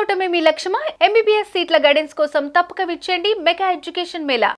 అవటమే మీ లక్ష్యమా? MBBS సీట్ల guidance కోసం తప్పక విచ్చేయండి మెగా ఎడ్యుకేషన్ మేళా.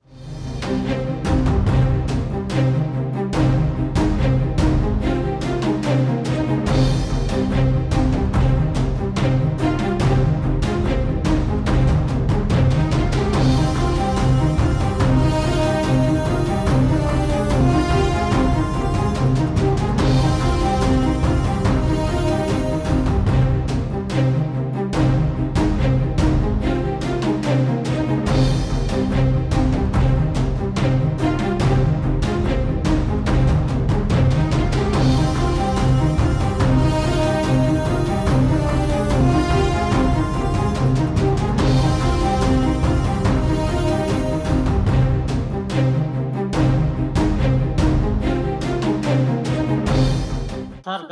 సార్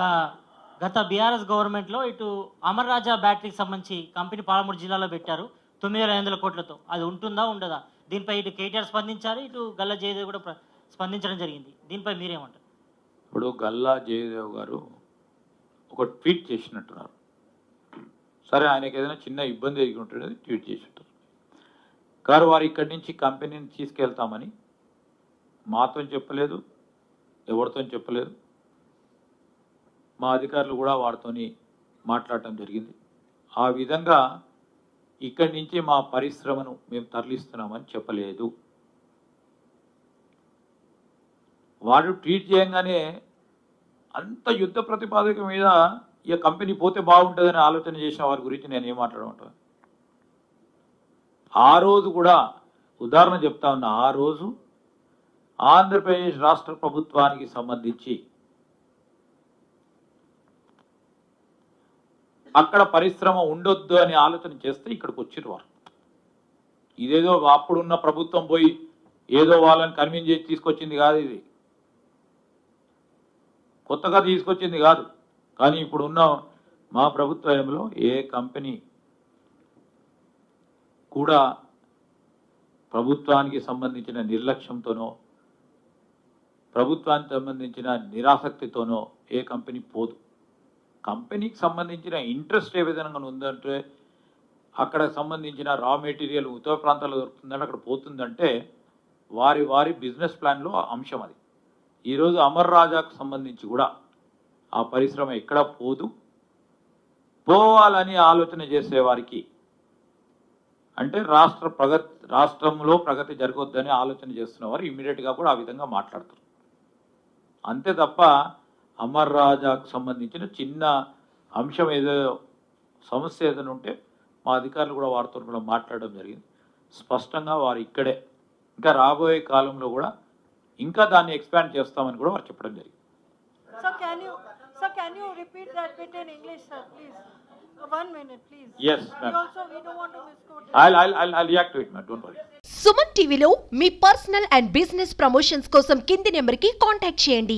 గత బీఆర్ఎస్ గవర్నమెంట్లో ఇటు అమర్ రాజా బ్యాటరీకి సంబంధించి కంపెనీ పాలమూరు జిల్లాలో పెట్టారు 9,500 కోట్లతో. అది ఉంటుందా ఉండదా? దీనిపై ఇటు కేటీఆర్ స్పందించారు, ఇటు గల్లా జయదేవ్ కూడా స్పందించడం జరిగింది. దీనిపై మీరేమంటారు? ఇప్పుడు గల్లా జయదేవ్ గారు ఒక ట్వీట్ చేసినట్టున్నారు. సరే, ఆయనకి ఏదైనా చిన్న ఇబ్బంది ఎదుగు ఉంటుంది, ట్వీట్ చేసి ఉంటారు. కానీ వారు ఇక్కడి నుంచి కంపెనీని తీసుకెళ్తామని మాతో చెప్పలేదు, ఎవరితో చెప్పలేదు. మా అధికారులు కూడా వారితోని మాట్లాడటం జరిగింది. ఆ విధంగా ఇక్కడి నుంచి మా పరిశ్రమను మేము తరలిస్తున్నామని చెప్పలేదు. వాడు ట్వీట్ చేయగానే అంత యుద్ధ ప్రతిపాదక మీద ఈ కంపెనీ పోతే బాగుంటుందని ఆలోచన చేసిన వారి గురించి నేను ఏం మాట్లాడమంటాను? ఆ రోజు కూడా ఉదాహరణ చెప్తా ఉన్నా. ఆ రోజు ఆంధ్రప్రదేశ్ రాష్ట్ర ప్రభుత్వానికి సంబంధించి అక్కడ పరిశ్రమ ఉండొద్దు అని ఆలోచన చేస్తే ఇక్కడికి వచ్చిన వారు. ఇదేదో అప్పుడున్న ప్రభుత్వం పోయి ఏదో వాళ్ళని కన్విన్స్ చేసి తీసుకొచ్చింది కాదు, ఇది కొత్తగా తీసుకొచ్చింది కాదు. కానీ ఇప్పుడున్న మా ప్రభుత్వంలో ఏ కంపెనీ కూడా ప్రభుత్వానికి సంబంధించిన నిర్లక్ష్యంతోనో ప్రభుత్వానికి సంబంధించిన నిరాసక్తితోనో ఏ కంపెనీ పోదు. కంపెనీకి సంబంధించిన ఇంట్రెస్ట్ ఏ విధంగా ఉందంటే అక్కడ సంబంధించిన రా మెటీరియల్ ఉత్తర ప్రాంతాల్లో దొరుకుతుందంటే అక్కడ పోతుందంటే వారి బిజినెస్ ప్లాన్లో అంశం అది. ఈరోజు అమర్ రాజాకు సంబంధించి కూడా ఆ పరిశ్రమ ఎక్కడ పోదు. పోవాలని ఆలోచన చేసేవారికి అంటే రాష్ట్రంలో ప్రగతి జరగొద్దని ఆలోచన చేస్తున్నవారు ఇమ్మీడియట్గా కూడా ఆ విధంగా మాట్లాడతారు. అంతే తప్ప అమర్ రాజాకు సంబంధించిన చిన్న అంశం ఏదో సమస్య ఏదైనా ఉంటే మా అధికారులు కూడా వారితో కూడా మాట్లాడడం జరిగింది. స్పష్టంగా వారు ఇక్కడే ఇంకా రాబోయే కాలంలో కూడా ఇంకా దాన్ని ఎక్స్పాండ్ చేస్తామని కూడా వారు చెప్పడం జరిగింది. Sir, can you repeat that bit in English, sir, please? 1 minute, please. Yes, ma'am. We don't want to misquote. I'll react to it, ma'am. Don't worry. Suman టీవీలో మీ పర్సనల్ అండ్ బిజినెస్ ప్రమోషన్స్ కోసం కింది నెంబర్కి contact చేయండి.